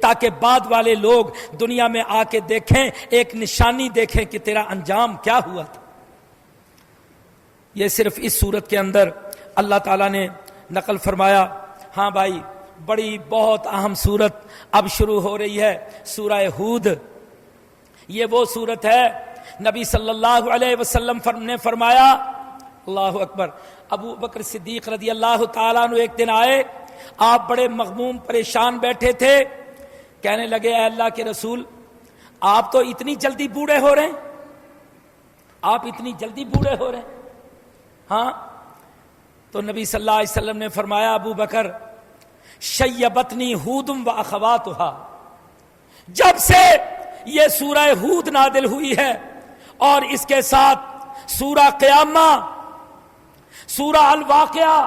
تاکہ بعد والے لوگ دنیا میں آ کے دیکھیں، ایک نشانی دیکھیں کہ تیرا انجام کیا ہوا تھا۔ یہ صرف اس صورت کے اندر اللہ تعالیٰ نے نقل فرمایا۔ ہاں بھائی، بڑی بہت اہم صورت اب شروع ہو رہی ہے، سورہ ہود۔ یہ وہ صورت ہے، نبی صلی اللہ علیہ وسلم نے فرمایا، اللہ اکبر، ابو بکر صدیق رضی اللہ تعالیٰ عنہ ایک دن آئے، آپ بڑے مغموم پریشان بیٹھے تھے، کہنے لگے اے اللہ کے رسول، آپ تو اتنی جلدی بوڑھے ہو رہے ہیں، آپ اتنی جلدی بوڑھے ہو رہے ہیں۔ ہاں، تو نبی صلی اللہ علیہ وسلم نے فرمایا، ابو بکر، شیبتنی ہود و اخواتھا، جب سے یہ سورہ ہود نازل ہوئی ہے اور اس کے ساتھ سورہ قیامہ، سورہ الواقعہ،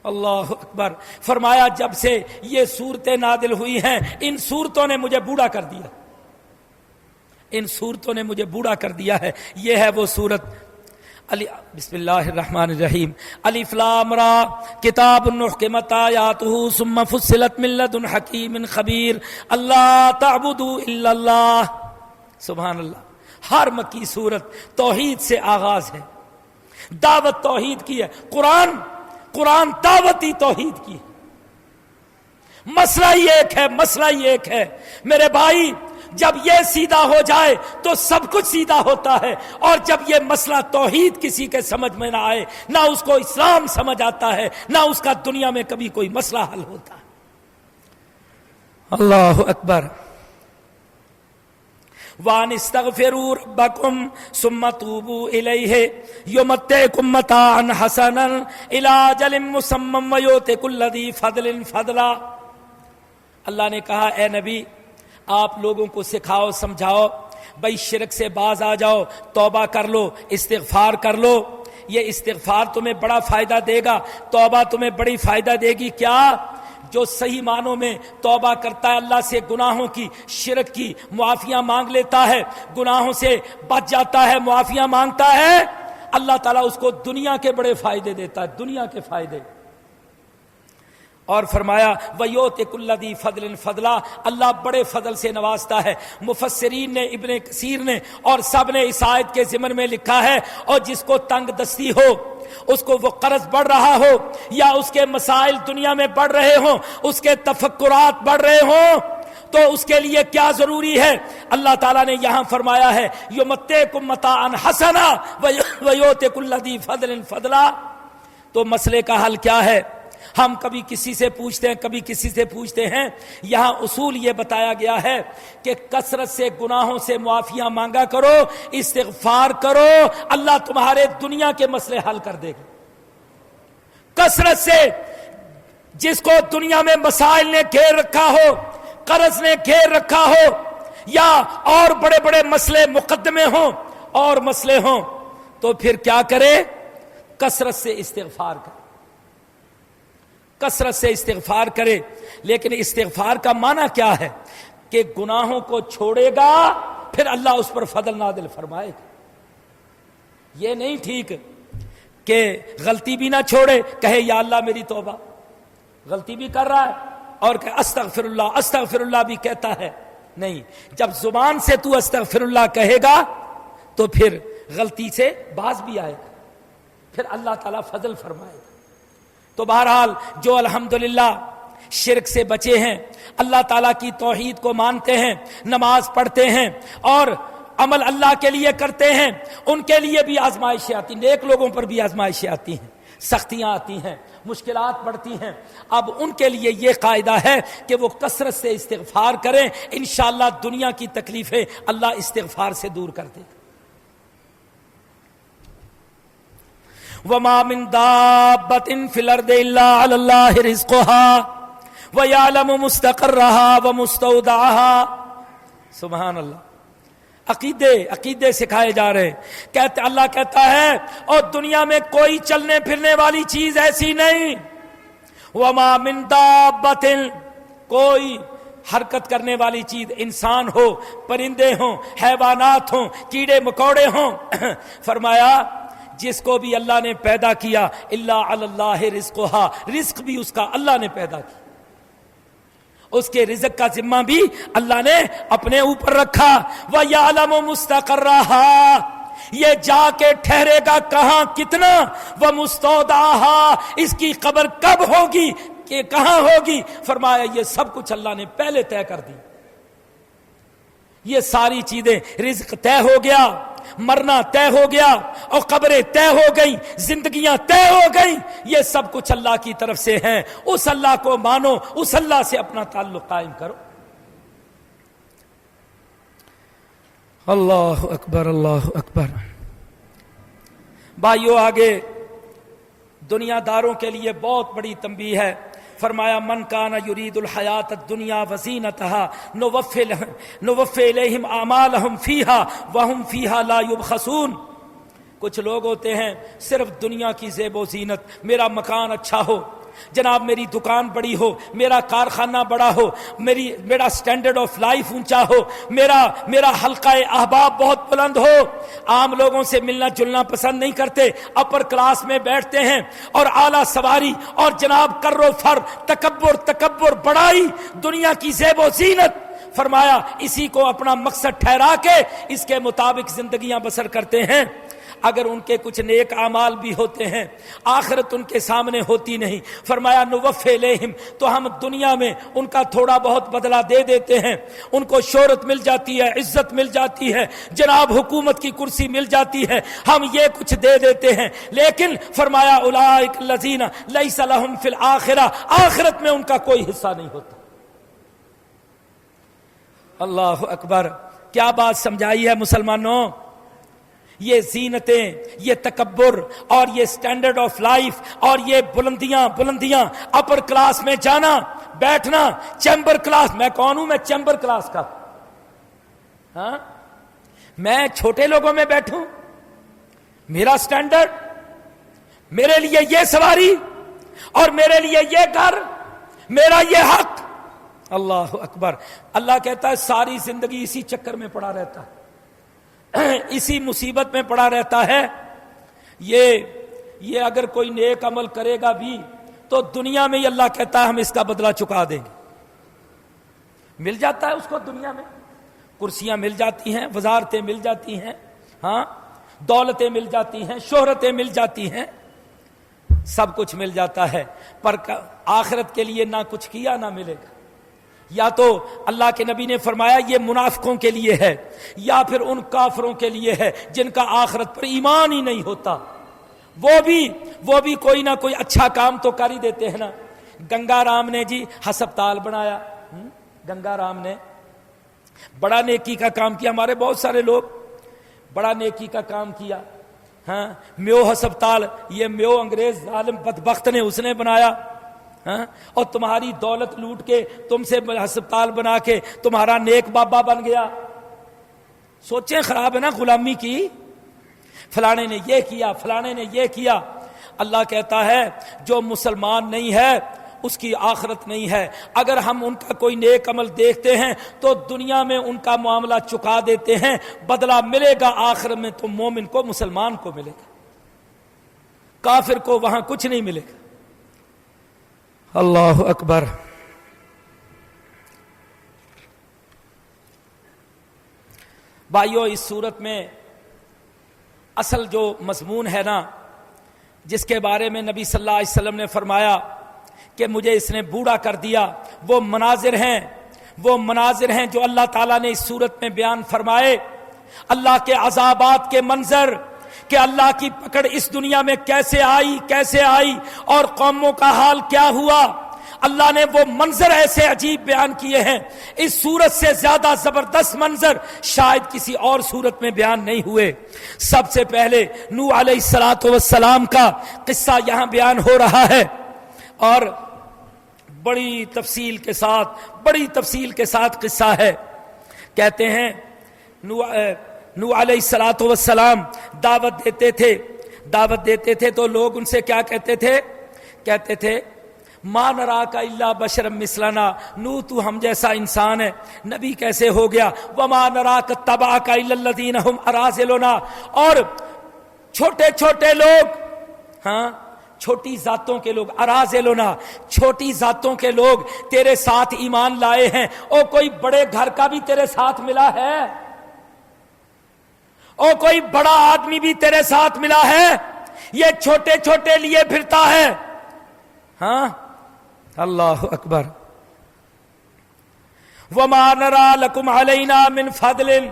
اللہ اکبر، فرمایا جب سے یہ صورتیں نازل ہوئی ہیں ان صورتوں نے مجھے بوڑھا کر دیا، ان صورتوں نے مجھے بوڑھا کر دیا ہے۔ یہ ہے وہ صورت، بسم اللہ الرحمن الرحیم، الف لام را، کتاب احکمت آیاتہ ثم فصلت من لدن حکیم خبیر، اللہ تعبدوا الا اللہ۔ سبحان اللہ، ہر مکی صورت توحید سے آغاز ہے، دعوت توحید کی ہے۔ قرآن دعوتی توحید کی ہے۔ مسئلہ ہی ایک ہے، مسئلہ ہی ایک ہے میرے بھائی، جب یہ سیدھا ہو جائے تو سب کچھ سیدھا ہوتا ہے، اور جب یہ مسئلہ توحید کسی کے سمجھ میں نہ آئے، نہ اس کو اسلام سمجھ آتا ہے، نہ اس کا دنیا میں کبھی کوئی مسئلہ حل ہوتا ہے۔ اللہ اکبر۔ وَأَنِ اسْتَغْفِرُوا رَبَّكُمْ ثُمَّ تُوبُوا إِلَيْهِ يُمَتِّعْكُم مَّتَاعًا حَسَنًا إِلَىٰ أَجَلٍ مُّسَمًّى وَيُؤْتِ كُلَّ ذِي فَضْلٍ فَضْلًا۔ اللہ نے کہا اے نبی، آپ لوگوں کو سکھاؤ، سمجھاؤ، بھائی شرک سے باز آ جاؤ، توبہ کر لو، استغفار کر لو۔ یہ استغفار تمہیں بڑا فائدہ دے گا، توبہ تمہیں بڑی فائدہ دے گی۔ کیا؟ جو صحیح معنوں میں توبہ کرتا ہے، اللہ سے گناہوں کی، شرک کی معافیاں مانگ لیتا ہے، گناہوں سے بچ جاتا ہے، معافیاں مانگتا ہے، اللہ تعالیٰ اس کو دنیا کے بڑے فائدے دیتا ہے، دنیا کے فائدے۔ اور فرمایا وَيُؤْتِ كُلَّ ذِي فَضْلٍ فَضْلًا، اللہ بڑے فضل سے نوازتا ہے۔ مفسرین نے، ابن کثیر نے اور سب نے اس آیت کے ضمن میں لکھا ہے، اور جس کو تنگ دستی ہو، اس کو وہ قرض بڑھ رہا ہو، یا اس کے مسائل دنیا میں بڑھ رہے ہوں، اس کے تفکرات بڑھ رہے ہوں، تو اس کے لیے کیا ضروری ہے؟ اللہ تعالیٰ نے یہاں فرمایا ہے یُمَتِّعْکُم مَّتَاعًا حَسَنًا وَيُؤْتِ كُلَّ ذِی فَضْلٍ فَضْلًا۔ تو مسئلے کا حل کیا ہے؟ ہم کبھی کسی سے پوچھتے ہیں، کبھی کسی سے پوچھتے ہیں، یہاں اصول یہ بتایا گیا ہے کہ کثرت سے گناہوں سے معافیاں مانگا کرو، استغفار کرو، اللہ تمہارے دنیا کے مسئلے حل کر دے گا۔ کثرت سے، جس کو دنیا میں مسائل نے گھیر رکھا ہو، قرض نے گھیر رکھا ہو، یا اور بڑے بڑے مسئلے مقدمے ہوں اور مسئلے ہوں، تو پھر کیا کرے؟ کثرت سے استغفار کرے، کثرت سے استغفار کرے۔ لیکن استغفار کا معنی کیا ہے؟ کہ گناہوں کو چھوڑے گا، پھر اللہ اس پر فضل نازل فرمائے گا۔ یہ نہیں ٹھیک کہ غلطی بھی نہ چھوڑے، کہے یا اللہ میری توبہ، غلطی بھی کر رہا ہے اور کہ استغفر اللہ بھی کہتا ہے۔ نہیں، جب زبان سے تو استغفر اللہ کہے گا تو پھر غلطی سے باز بھی آئے گا، پھر اللہ تعالیٰ فضل فرمائے گا۔ تو بہرحال جو الحمدللہ شرک سے بچے ہیں، اللہ تعالیٰ کی توحید کو مانتے ہیں، نماز پڑھتے ہیں اور عمل اللہ کے لیے کرتے ہیں، ان کے لیے بھی آزمائشیں آتی ہیں، نیک لوگوں پر بھی آزمائشیں آتی ہیں، سختیاں آتی ہیں، مشکلات بڑھتی ہیں۔ اب ان کے لیے یہ قاعدہ ہے کہ وہ کثرت سے استغفار کریں، انشاءاللہ دنیا کی تکلیفیں اللہ استغفار سے دور کر دے گا۔ وَمَا مِن دَابَّةٍ فِي الْأَرْضِ إِلَّا عَلَى اللَّهِ رِزْقُهَا وَيَعْلَمُ مُسْتَقَرَّهَا وَمُسْتَوْدَعَهَا۔ سبحان اللہ، عقیدے سکھائے جا رہے ہیں۔ اللہ کہتا ہے اور دنیا میں کوئی چلنے پھرنے والی چیز ایسی نہیں، وَمَا مِن دَابَّةٍ، کوئی حرکت کرنے والی چیز، انسان ہو، پرندے ہوں، حیوانات ہوں، کیڑے مکوڑے ہوں، فرمایا جس کو بھی اللہ نے پیدا کیا، الا علی اللہ رزقها، رزق بھی اس کا اللہ نے پیدا کیا، اس کے رزق کا ذمہ بھی اللہ نے اپنے اوپر رکھا. وَيَعْلَمُ مُسْتَقَرَّهَا، یہ جا کے ٹھہرے گا کہاں کتنا. وَمُسْتَوْدَعَهَا، اس کی قبر کب ہوگی کہ کہاں ہوگی. فرمایا یہ سب کچھ اللہ نے پہلے طے کر دی. یہ ساری چیزیں، رزق طے ہو گیا، مرنا طے ہو گیا، اور قبریں طے ہو گئیں، زندگیاں طے ہو گئیں. یہ سب کچھ اللہ کی طرف سے ہیں. اس اللہ کو مانو، اس اللہ سے اپنا تعلق قائم کرو. اللہ اکبر، اللہ اکبر. بھائیو آگے دنیا داروں کے لیے بہت بڑی تنبیہ ہے. فرمایا من کان یرید الحیات الدنیا وزینتها نوفی الیہم اعمالہم فیہا وہم فیہا لا یبخسون. کچھ لوگ ہوتے ہیں صرف دنیا کی زیب و زینت، میرا مکان اچھا ہو جناب، میری دکان بڑی ہو، میرا کارخانہ بڑا ہو، میرا سٹینڈرڈ آف لائف اونچا ہو، میرا حلقہ احباب بہت بلند ہو. عام لوگوں سے ملنا جلنا پسند نہیں کرتے، اپر کلاس میں بیٹھتے ہیں اور اعلیٰ سواری اور جناب کر و فر، تکبر بڑائی، دنیا کی زیب و زینت. فرمایا اسی کو اپنا مقصد ٹھہرا کے اس کے مطابق زندگیاں بسر کرتے ہیں. اگر ان کے کچھ نیک اعمال بھی ہوتے ہیں، آخرت ان کے سامنے ہوتی نہیں. فرمایا نوفی الیہم، تو ہم دنیا میں ان کا تھوڑا بہت بدلہ دے دیتے ہیں. ان کو شہرت مل جاتی ہے، عزت مل جاتی ہے، جناب حکومت کی کرسی مل جاتی ہے، ہم یہ کچھ دے دیتے ہیں. لیکن فرمایا اولئک الذین لیس لہم فی الآخرہ، آخرت میں ان کا کوئی حصہ نہیں ہوتا. اللہ اکبر. کیا بات سمجھائی ہے مسلمانوں. یہ زینتیں، یہ تکبر اور یہ سٹینڈرڈ آف لائف اور یہ بلندیاں، اپر کلاس میں جانا بیٹھنا، چیمبر کلاس. میں کون ہوں؟ میں چیمبر کلاس کا. ہاں، میں چھوٹے لوگوں میں بیٹھوں، میرا سٹینڈرڈ، میرے لیے یہ سواری اور میرے لیے یہ گھر، میرا یہ حق. اللہ اکبر. اللہ کہتا ہے ساری زندگی اسی چکر میں پڑا رہتا ہے، اسی مصیبت میں پڑا رہتا ہے. یہ اگر کوئی نیک عمل کرے گا بھی تو دنیا میں ہی اللہ کہتا ہے ہم اس کا بدلہ چکا دیں گے. مل جاتا ہے اس کو دنیا میں، کرسیاں مل جاتی ہیں، وزارتیں مل جاتی ہیں، ہاں دولتیں مل جاتی ہیں، شہرتیں مل جاتی ہیں، سب کچھ مل جاتا ہے. پر آخرت کے لیے نہ کچھ کیا نہ ملے گا. یا تو اللہ کے نبی نے فرمایا یہ منافقوں کے لیے ہے، یا پھر ان کافروں کے لیے ہے جن کا آخرت پر ایمان ہی نہیں ہوتا. وہ بھی کوئی نہ کوئی اچھا کام تو کر ہی دیتے ہیں نا. گنگا رام نے جی ہسپتال بنایا، گنگا رام نے بڑا نیکی کا کام کیا. ہمارے بہت سارے لوگ بڑا نیکی کا کام کیا. ہاں، میو ہسپتال، یہ میو انگریز ظالم بدبخت نے اس نے بنایا. اور تمہاری دولت لوٹ کے تم سے ہسپتال بنا کے تمہارا نیک بابا بن گیا. سوچیں خراب ہے نا غلامی کی. فلانے نے یہ کیا، فلانے نے یہ کیا. اللہ کہتا ہے جو مسلمان نہیں ہے اس کی آخرت نہیں ہے. اگر ہم ان کا کوئی نیک عمل دیکھتے ہیں تو دنیا میں ان کا معاملہ چکا دیتے ہیں، بدلہ ملے گا آخرت میں تو مومن کو، مسلمان کو ملے گا، کافر کو وہاں کچھ نہیں ملے گا. اللہ اکبر. بھائیو اس صورت میں اصل جو مضمون ہے نا، جس کے بارے میں نبی صلی اللہ علیہ وسلم نے فرمایا کہ مجھے اس نے بوڑھا کر دیا، وہ مناظر ہیں جو اللہ تعالیٰ نے اس صورت میں بیان فرمائے. اللہ کے عذابات کے منظر، کہ اللہ کی پکڑ اس دنیا میں کیسے آئی اور قوموں کا حال کیا ہوا. اللہ نے وہ منظر ایسے عجیب بیان کیے ہیں، اس صورت سے زیادہ زبردست منظر شاید کسی اور صورت میں بیان نہیں ہوئے. سب سے پہلے نوح علیہ السلام کا قصہ یہاں بیان ہو رہا ہے، اور بڑی تفصیل کے ساتھ قصہ ہے. کہتے ہیں نوح علیہ السلام دعوت دیتے تھے تو لوگ ان سے کیا کہتے تھے ما نراک الا بشرا مثلنا. نوح تو ہم جیسا انسان ہے، نبی کیسے ہو گیا؟ وما نراک اتبعک الا الذین هم اراذلنا. اور چھوٹے چھوٹی ذاتوں کے لوگ، اراذلنا، چھوٹی ذاتوں کے لوگ تیرے ساتھ ایمان لائے ہیں، او کوئی بڑے گھر کا بھی تیرے ساتھ ملا ہے؟ او کوئی بڑا آدمی بھی تیرے ساتھ ملا ہے؟ یہ چھوٹے چھوٹے لیے پھرتا ہے؟ ہاں، اللہ اکبر۔ وَمَا نَرَى لَكُمْ عَلَيْنَا مِنْ فَضْلٍ،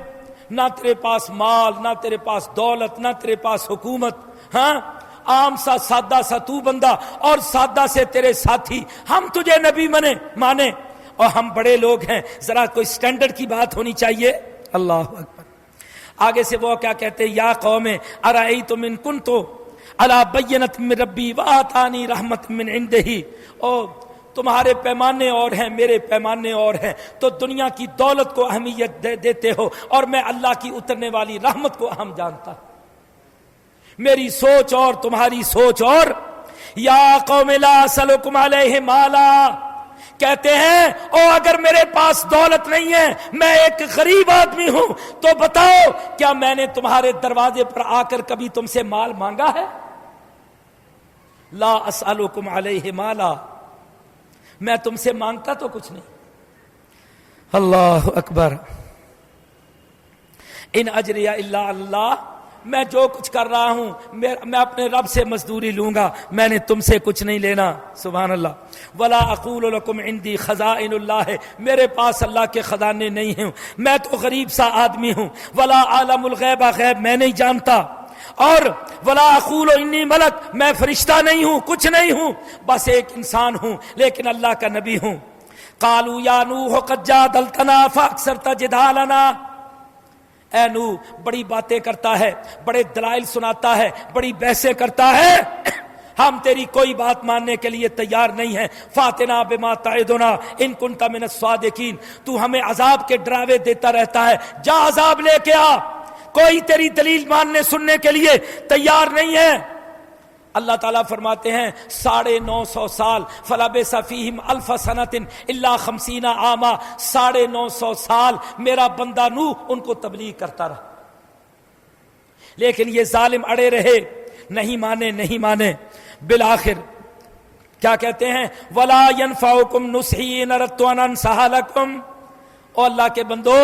نہ تیرے پاس مال، نہ تیرے پاس دولت، نہ تیرے پاس حکومت، ہاں، عام سا سادہ سا تو بندہ اور سادہ سے تیرے ساتھی، ہم تجھے نبی مانے اور ہم بڑے لوگ ہیں، ذرا کوئی سٹینڈرڈ کی بات ہونی چاہیے۔ اللہ اکبر۔ آگے سے وہ کیا کہتے ہیں، یا قوم ارأیتم ان کنت علی بینۃ من ربی وآتانی رحمۃ من عندہ، او تمہارے پیمانے اور ہیں، میرے پیمانے اور ہیں، تو دنیا کی دولت کو اہمیت دیتے ہو اور میں اللہ کی اترنے والی رحمت کو اہم جانتا ہوں۔ میری سوچ اور تمہاری سوچ اور۔ یا قوم لا اسألکم علیہ مالا، کہتے ہیں او اگر میرے پاس دولت نہیں ہے، میں ایک غریب آدمی ہوں، تو بتاؤ کیا میں نے تمہارے دروازے پر آ کر کبھی تم سے مال مانگا ہے؟ لا اسألکم علیہ مالا، میں تم سے مانگتا تو کچھ نہیں۔ اللہ اکبر۔ ان اجریہ الا اللہ، میں جو کچھ کر رہا ہوں میں اپنے رب سے مزدوری لوں گا، میں نے تم سے کچھ نہیں لینا۔ سبحان اللہ۔ ولا اقول لکم عندی خزائن اللہ، میرے پاس اللہ کے خزانے نہیں ہیں، میں تو غریب سا آدمی ہوں۔ ولا عالم الغیب، غیب میں نہیں جانتا۔ اور ولا اقول انی ملک، میں فرشتہ نہیں ہوں، کچھ نہیں ہوں، بس ایک انسان ہوں، لیکن اللہ کا نبی ہوں۔ قالوا یا نوح قد جادلتنا فاکثرت جدالنا، اے نوح بڑی باتیں کرتا ہے، بڑے دلائل سناتا ہے، بڑی بحثیں کرتا ہے، ہم تیری کوئی بات ماننے کے لیے تیار نہیں ہیں۔ فاتنا بما تعدنا ان کنت من الصادقین، تو ہمیں عذاب کے ڈراوے دیتا رہتا ہے، جا عذاب لے کے آ، کوئی تیری دلیل ماننے سننے کے لیے تیار نہیں ہے۔ اللہ تعالیٰ فرماتے ہیں 950 سال، فلبث فیہم الف سنۃ الا 50 عاما، 950 سال میرا بندہ نوح ان کو تبلیغ کرتا رہا، لیکن یہ ظالم اڑے رہے، نہیں مانے۔ بالآخر کیا کہتے ہیں، ولا ينفعکم نصحی ان اردت ان انصح لکم، او اللہ کے بندو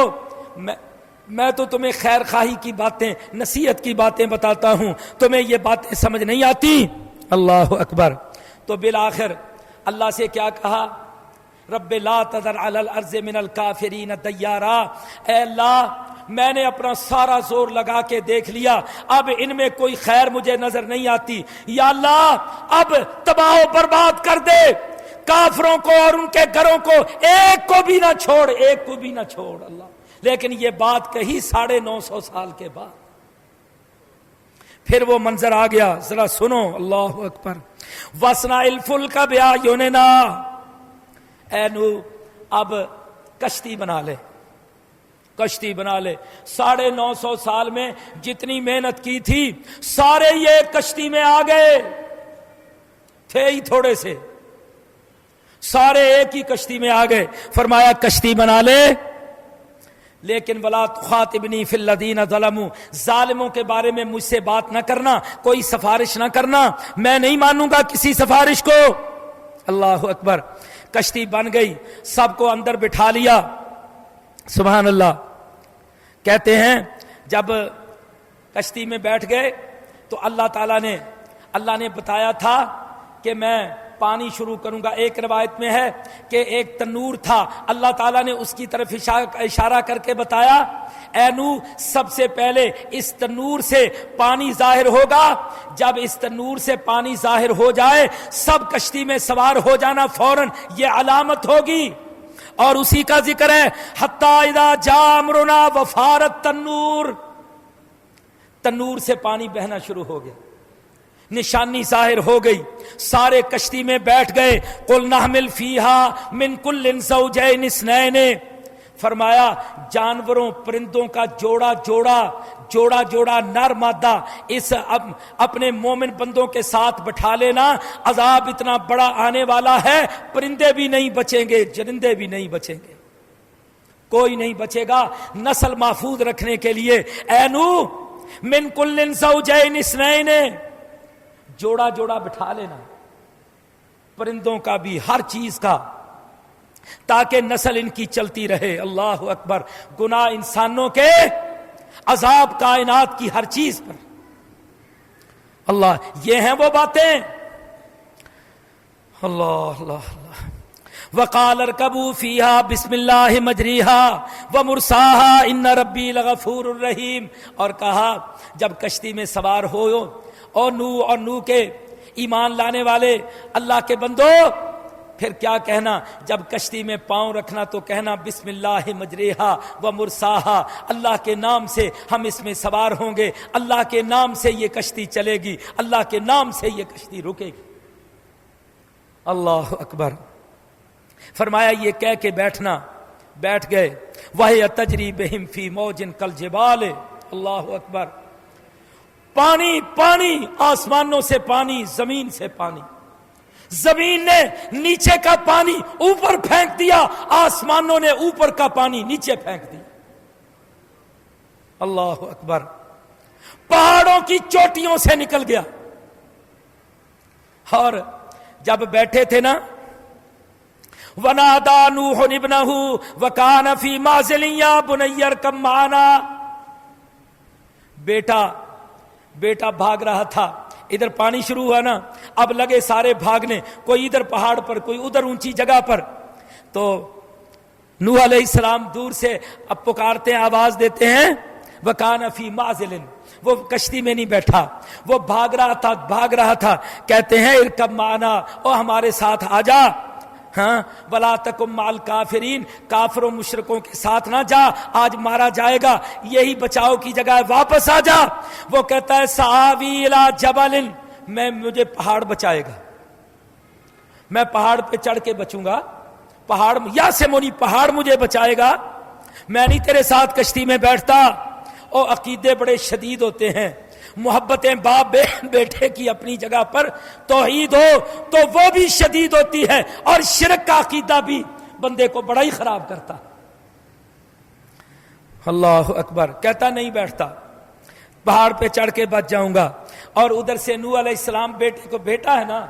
میں تو تمہیں خیر خواہی کی باتیں، نصیحت کی باتیں بتاتا ہوں، تمہیں یہ باتیں سمجھ نہیں آتی۔ اللہ اکبر۔ تو بالآخر اللہ سے کیا کہا، رب لا تذر علی الارض من الکافرین دیارا، اے اللہ میں نے اپنا سارا زور لگا کے دیکھ لیا، اب ان میں کوئی خیر مجھے نظر نہیں آتی، یا اللہ اب تباہ و برباد کر دے کافروں کو اور ان کے گھروں کو، ایک کو بھی نہ چھوڑ اللہ۔ لیکن یہ بات کہی 950 سال کے بعد، پھر وہ منظر آ گیا، ذرا سنو، اللہ اکبر۔ وَاصْنَعِ الْفُلْكَ بِأَعْيُنِنَا، اے نوح اب کشتی بنا لے، 950 سال میں جتنی محنت کی تھی سارے یہ کشتی میں آ گئے تھے ہی، تھوڑے سے سارے ایک ہی کشتی میں آ گئے، فرمایا کشتی بنا لے، لیکن ولا تخاطبنی فی الذین ظلموا، ظالموں کے بارے میں مجھ سے بات نہ کرنا، کوئی سفارش نہ کرنا، میں نہیں مانوں گا کسی سفارش کو۔ اللہ اکبر۔ کشتی بن گئی، سب کو اندر بٹھا لیا، سبحان اللہ۔ کہتے ہیں جب کشتی میں بیٹھ گئے تو اللہ نے بتایا تھا کہ میں پانی شروع کروں گا۔ ایک روایت میں ہے کہ ایک تنور تھا، اللہ تعالیٰ نے اس کی طرف اشارہ کر کے بتایا، اے نوح سب سے پہلے اس تنور سے پانی ظاہر ہوگا، جب اس تنور سے پانی ظاہر ہو جائے سب کشتی میں سوار ہو جانا فوراً، یہ علامت ہوگی۔ اور اسی کا ذکر ہے حتی اذا جاء امرنا وفارت تنور سے پانی بہنا شروع ہو گیا، نشانی ظاہر ہو گئی، سارے کشتی میں بیٹھ گئے۔ قل نحمل فیہا من کل زوجین اثنین، فرمایا جانوروں پرندوں کا جوڑا نر مادہ اس اپنے مومن بندوں کے ساتھ بٹھا لینا، عذاب اتنا بڑا آنے والا ہے، پرندے بھی نہیں بچیں گے، جرندے بھی نہیں بچیں گے، کوئی نہیں بچے گا نسل محفوظ رکھنے کے لیے۔ اے نوح من کل زوجین اثنین، جوڑا جوڑا بٹھا لینا، پرندوں کا بھی، ہر چیز کا، تاکہ نسل ان کی چلتی رہے۔ اللہ اکبر۔ گناہ انسانوں کے، عذاب کائنات کی ہر چیز پر۔ اللہ، یہ ہیں وہ باتیں۔ اللہ اللہ اللہ۔ وقال اركبوا فيها بسم الله مجريها ومرساها ان ربي لغفور الرحيم، اور کہا جب کشتی میں سوار ہو اور نوح کے ایمان لانے والے اللہ کے بندو، پھر کیا کہنا؟ جب کشتی میں پاؤں رکھنا تو کہنا بسم اللہ مجریہا و مرساہا، اللہ کے نام سے ہم اس میں سوار ہوں گے، اللہ کے نام سے یہ کشتی چلے گی، اللہ کے نام سے یہ کشتی رکے گی۔ اللہ اکبر۔ فرمایا یہ کہہ کے بیٹھنا، بیٹھ گئے۔ وَهِيَ تَجْرِي بِهِمْ فِي مَوْجٍ كَالْجِبَالِ۔ اللہ اکبر۔ پانی پانی، آسمانوں سے پانی، زمین سے پانی، زمین نے نیچے کا پانی اوپر پھینک دیا، آسمانوں نے اوپر کا پانی نیچے پھینک دیا۔ اللہ اکبر۔ پہاڑوں کی چوٹیوں سے نکل گیا۔ اور جب بیٹھے تھے نا، وَنَادَى نُوحٌ ابْنَهُ وَكَانَ فِي مَعْزِلٍ يَا بُنَيَّ ارْكَب مَّعَنَا۔ بیٹا بھاگ رہا تھا، ادھر پانی شروع ہوا نا، اب لگے سارے بھاگنے، کوئی ادھر پہاڑ پر، کوئی ادھر اونچی جگہ پر۔ تو نوح علیہ السلام دور سے اب پکارتے ہیں، آواز دیتے ہیں، وَكَانَ فِي مَعْزِلٍ، وہ کشتی میں نہیں بیٹھا، وہ بھاگ رہا تھا، کہتے ہیں ارکب معنا، او ہمارے ساتھ آ جا، ہاں، وَلَا تَكُن مَعَ الْكَافِرِينَ، کافر و مشرکوں کے ساتھ نہ جا، آج مارا جائے گا، یہی بچاؤ کی جگہ ہے، واپس آ جا۔ وہ کہتا ہے سآوی الی جبل، مجھے پہاڑ بچائے گا، میں پہاڑ پہ چڑھ کے بچوں گا، پہاڑ یا سمونی پہاڑ مجھے بچائے گا، میں نہیں تیرے ساتھ کشتی میں بیٹھتا۔ اور عقیدے بڑے شدید ہوتے ہیں، محبتیں باپ بیٹے کی اپنی جگہ پر، توحید ہو تو وہ بھی شدید ہوتی ہے، اور شرک کا عقیدہ بھی بندے کو بڑا ہی خراب کرتا۔ اللہ اکبر۔ کہتا نہیں بیٹھتا، پہاڑ پہ چڑھ کے بچ جاؤں گا۔ اور ادھر سے نوح علیہ السلام بیٹے کو، بیٹا ہے نا،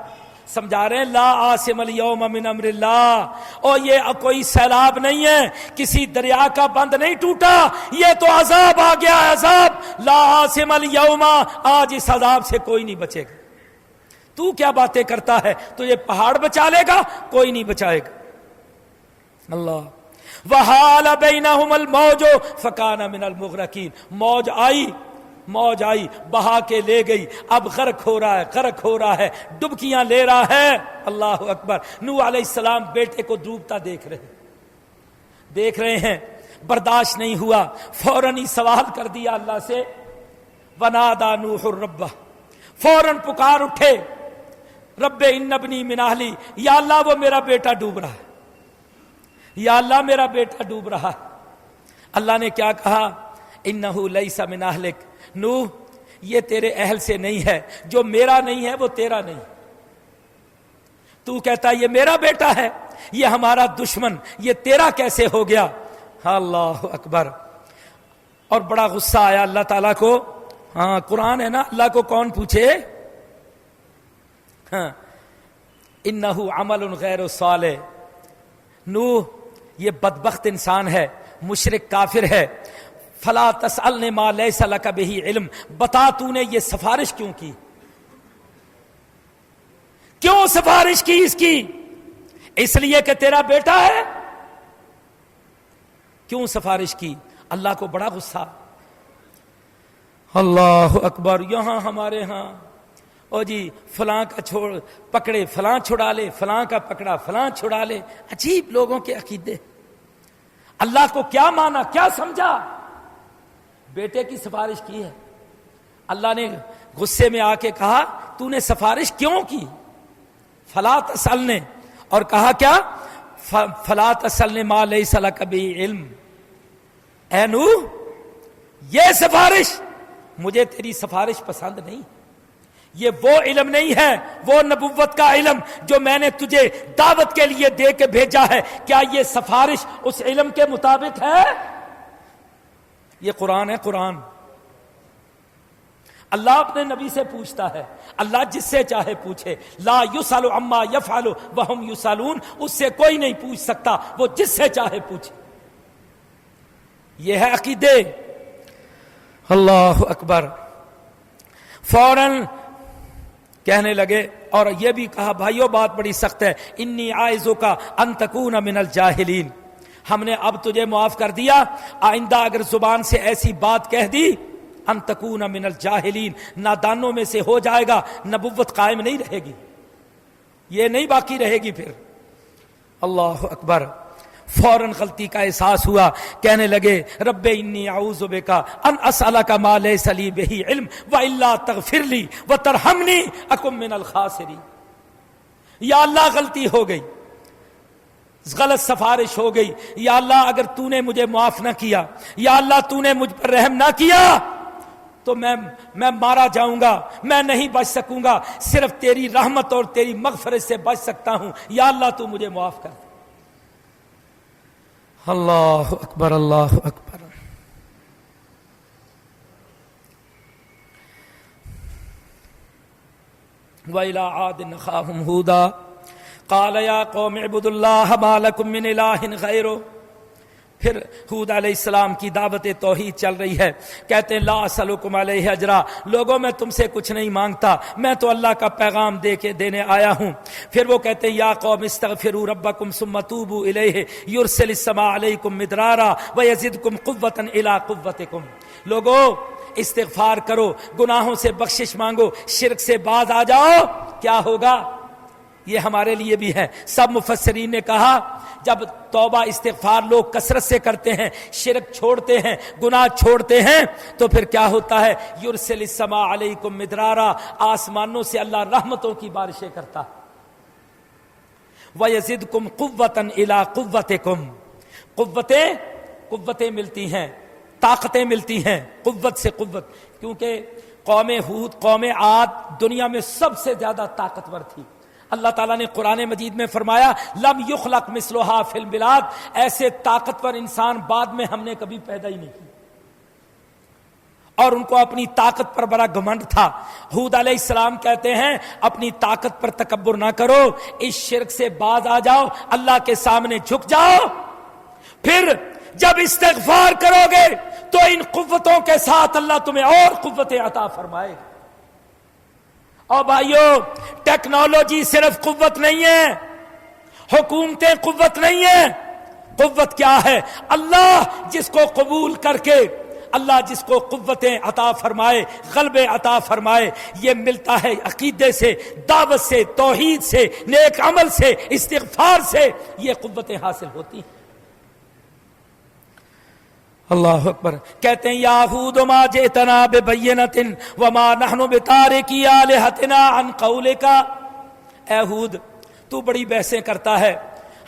سمجھا رہے ہیں لا عاصم اليوم من امر اللہ، اور یہ کوئی سیلاب نہیں ہے، کسی دریا کا بند نہیں ٹوٹا، یہ تو عذاب آ گیا ہے، عذاب۔ لا عاصم اليوم، آج اس عذاب سے کوئی نہیں بچے گا۔ تو کیا باتیں کرتا ہے؟ تو یہ پہاڑ بچا لے گا؟ کوئی نہیں بچائے گا۔ اللہ۔ وحال بینہم الموج فکان من المغرقین، موج آئی بہا کے لے گئی، اب غرق ہو رہا ہے، ڈبکیاں لے رہا ہے۔ اللہ اکبر۔ نوح علیہ السلام بیٹے کو ڈوبتا دیکھ رہے ہیں، برداشت نہیں ہوا، فوراً ہی سوال کر دیا اللہ سے، ونادى نوح ربہ، فوراً پکار اٹھے، رب ان ابنی من اہلی، یا اللہ وہ میرا بیٹا ڈوب رہا ہے، یا اللہ میرا بیٹا ڈوب رہا ہے۔ اللہ نے کیا کہا؟ انہ لیس من اہلک، نوح یہ تیرے اہل سے نہیں ہے، جو میرا نہیں ہے وہ تیرا نہیں۔ تو کہتا یہ میرا بیٹا ہے، یہ ہمارا دشمن، یہ تیرا کیسے ہو گیا؟ اللہ اکبر۔ اور بڑا غصہ آیا اللہ تعالیٰ کو۔ ہاں قرآن ہے نا، اللہ کو کون پوچھے؟ ہاں، انہ عمل غیر صالح، نوح یہ بدبخت انسان ہے، مشرک کافر ہے، فلا تسألنی ما لیس لک بہ علم، بتا تو نے یہ سفارش کیوں کی؟ کیوں سفارش کی اس کی؟ اس لیے کہ تیرا بیٹا ہے؟ کیوں سفارش کی؟ اللہ کو بڑا غصہ۔ اللہ اکبر۔ یہاں ہمارے ہاں او جی فلاں کا پکڑے فلاں چھڑا لے، فلاں کا پکڑا فلاں چھڑا لے، عجیب لوگوں کے عقیدے۔ اللہ کو کیا مانا، کیا سمجھا؟ بیٹے کی سفارش کی ہے، اللہ نے غصے میں آ کے کہا تو نے سفارش کیوں کی؟ فلا تسألنی، اور کہا کیا؟ فلا تسألنی ما لیس لک بہ علم۔ اے نوح یہ سفارش، مجھے تیری سفارش پسند نہیں، یہ وہ علم نہیں ہے، وہ نبوت کا علم جو میں نے تجھے دعوت کے لیے دے کے بھیجا ہے، کیا یہ سفارش اس علم کے مطابق ہے؟ یہ قرآن ہے، قرآن۔ اللہ اپنے نبی سے پوچھتا ہے، اللہ جس سے چاہے پوچھے، لا یسأل عما یفعل وہم یسألون، اس سے کوئی نہیں پوچھ سکتا، وہ جس سے چاہے پوچھے. یہ ہے عقیدے. اللہ اکبر. فوراً کہنے لگے، اور یہ بھی کہا بھائیو بات بڑی سخت ہے، انی اعوذک ان تکون من الجاہلین، ہم نے اب تجھے معاف کر دیا، آئندہ اگر زبان سے ایسی بات کہہ دی، ان تکون من الجاہلین، نادانوں میں سے ہو جائے گا، نبوت قائم نہیں رہے گی، یہ نہیں باقی رہے گی پھر. اللہ اکبر. فوراً غلطی کا احساس ہوا، کہنے لگے رب انی اعوذ بک ان اسألک ما لیس لی بہ علم والا تغفر لی وترحمنی اکن من الخاسرین. یا اللہ غلطی ہو گئی، غلط سفارش ہو گئی، یا اللہ اگر تو نے مجھے معاف نہ کیا، یا اللہ تو نے مجھ پر رحم نہ کیا تو میں مارا جاؤں گا، میں نہیں بچ سکوں گا، صرف تیری رحمت اور تیری مغفرت سے بچ سکتا ہوں، یا اللہ تو مجھے معاف کر دے. اللہ اکبر. اللہ اکبر. وَإِلَىٰ عَادٍ أَخَاهُمْ هُودًا قَالَ يَا قَوْمِ اعْبُدُوا اللَّهَ مَا لَكُم مِّنْ إِلَٰهٍ غَيْرُهُ. پھر ہود علیہ السلام کی دعوت توحید چل رہی ہے، کہتے ہیں لا اسألکم علیہ اجرا، لوگوں میں تم سے کچھ نہیں مانگتا، میں تو اللہ کا پیغام دے کے دینے آیا ہوں. پھر وہ کہتے ہیں یا قوم استغفروا ربکم ثم توبوا الیہ یرسل السماء علیکم مدرارا ویزدکم قوۃ الی قوتکم. لوگوں استغفار کرو، گناہوں سے بخشش مانگو، شرک سے باز آ جاؤ، کیا ہوگا؟ یہ ہمارے لیے بھی ہے. سب مفسرین نے کہا جب توبہ استغفار لوگ کثرت سے کرتے ہیں، شرک چھوڑتے ہیں، گناہ چھوڑتے ہیں، تو پھر کیا ہوتا ہے؟ یرسل السماء علیکم مدرارا، آسمانوں سے اللہ رحمتوں کی بارشیں کرتا. وَيَزِدْكُمْ قُوَّةً إِلَىٰ قُوَّتِكُمْ، قوتیں ملتی ہیں، طاقتیں ملتی ہیں، قوت سے قوت. کیونکہ قوم ہود، قوم عاد دنیا میں سب سے زیادہ طاقتور تھی. اللہ تعالیٰ نے قرآن مجید میں فرمایا لم یخلق مثلھا فی البلاد، ایسے طاقتور انسان بعد میں ہم نے کبھی پیدا ہی نہیں کی. اور ان کو اپنی طاقت پر بڑا گھمنڈ تھا. ہود علیہ السلام کہتے ہیں اپنی طاقت پر تکبر نہ کرو، اس شرک سے باز آ جاؤ، اللہ کے سامنے جھک جاؤ، پھر جب استغفار کرو گے تو ان قوتوں کے ساتھ اللہ تمہیں اور قوتیں عطا فرمائے. اور بھائیو ٹیکنالوجی صرف قوت نہیں ہے، حکومتیں قوت نہیں ہے. قوت کیا ہے؟ اللہ جس کو قبول کر کے، اللہ جس کو قوتیں عطا فرمائے، غلبے عطا فرمائے، یہ ملتا ہے عقیدے سے، دعوت سے، توحید سے، نیک عمل سے، استغفار سے یہ قوتیں حاصل ہوتی ہیں. اللہ اکبر. کہتے ہیں یا ہود ما جئتنا ببینۃ وما نحن بتارکی آلہتنا عن قولک. اے ہود تو بڑی بحثیں کرتا ہے،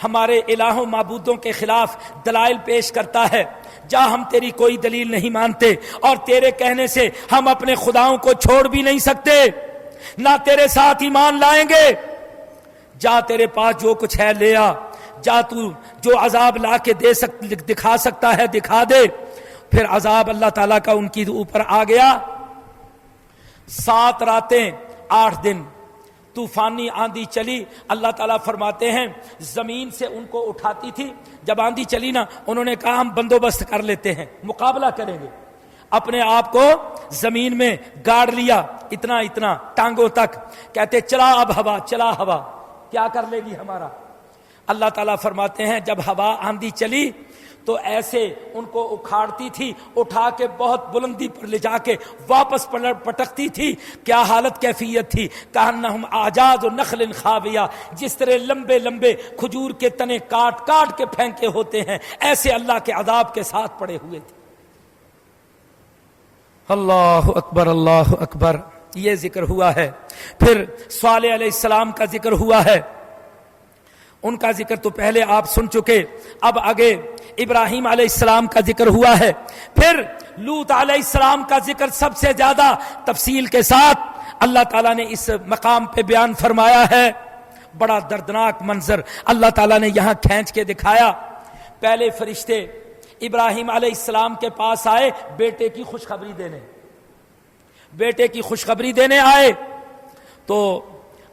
ہمارے الہوں معبودوں کے خلاف دلائل پیش کرتا ہے، جا ہم تیری کوئی دلیل نہیں مانتے، اور تیرے کہنے سے ہم اپنے خداؤں کو چھوڑ بھی نہیں سکتے، نہ تیرے ساتھ ایمان لائیں گے. جا تیرے پاس جو کچھ ہے لے آ، جا تو جو عذاب لا کے دکھا سکتا ہے دکھا دے. پھر عذاب اللہ تعالیٰ کا ان کی اوپر آ گیا. 7 راتیں 8 دن طوفانی آندھی چلی. اللہ تعالیٰ فرماتے ہیں زمین سے ان کو اٹھاتی تھی. جب آندھی چلی نا، انہوں نے کہا ہم بندوبست کر لیتے ہیں، مقابلہ کریں گے. اپنے آپ کو زمین میں گاڑ لیا اتنا ٹانگوں تک. کہتے چلا اب ہوا، چلا ہوا، کیا کر لے گی ہمارا. اللہ تعالیٰ فرماتے ہیں جب ہوا آندھی چلی تو ایسے ان کو اکھاڑتی تھی، اٹھا کے بہت بلندی پر لے جا کے واپس پٹکتی تھی. کیا حالت کیفیت تھی؟ کأنہم اعجاز نخل خاویہ، جس طرح لمبے لمبے کھجور کے تنے کاٹ کاٹ کے پھینکے ہوتے ہیں، ایسے اللہ کے عذاب کے ساتھ پڑے ہوئے تھے. اللہ اکبر. اللہ اکبر. یہ ذکر ہوا ہے. پھر صالح علیہ السلام کا ذکر ہوا ہے. ان کا ذکر تو پہلے آپ سن چکے. اب آگے ابراہیم علیہ السلام کا ذکر ہوا ہے. پھر لوط علیہ السلام کا ذکر سب سے زیادہ تفصیل کے ساتھ اللہ تعالیٰ نے اس مقام پہ بیان فرمایا ہے. بڑا دردناک منظر اللہ تعالیٰ نے یہاں کھینچ کے دکھایا. پہلے فرشتے ابراہیم علیہ السلام کے پاس آئے بیٹے کی خوشخبری دینے. بیٹے کی خوشخبری دینے آئے تو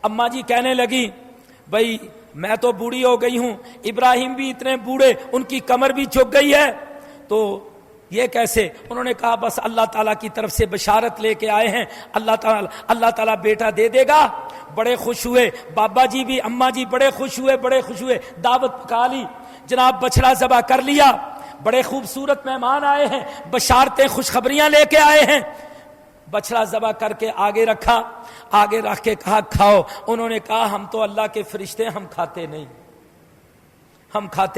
اماں جی کہنے لگی بھائی میں تو بوڑھی ہو گئی ہوں، ابراہیم بھی اتنے بوڑھے، ان کی کمر بھی جھک گئی ہے، تو یہ کیسے؟ انہوں نے کہا بس اللہ تعالیٰ کی طرف سے بشارت لے کے آئے ہیں، اللہ تعالیٰ بیٹا دے دے گا۔ بڑے خوش ہوئے، بابا جی بھی اماں جی بڑے خوش ہوئے، دعوت پکا لی، جناب بچڑا ذبح کر لیا، بڑے خوبصورت مہمان آئے ہیں، بشارتیں خوشخبریاں لے کے آئے ہیں، بچڑا ذبح کر کے آگے رکھا، آگے رکھ کے کہا کھاؤ۔ انہوں نے کہا ہم تو اللہ کے فرشتے، ہم کھاتے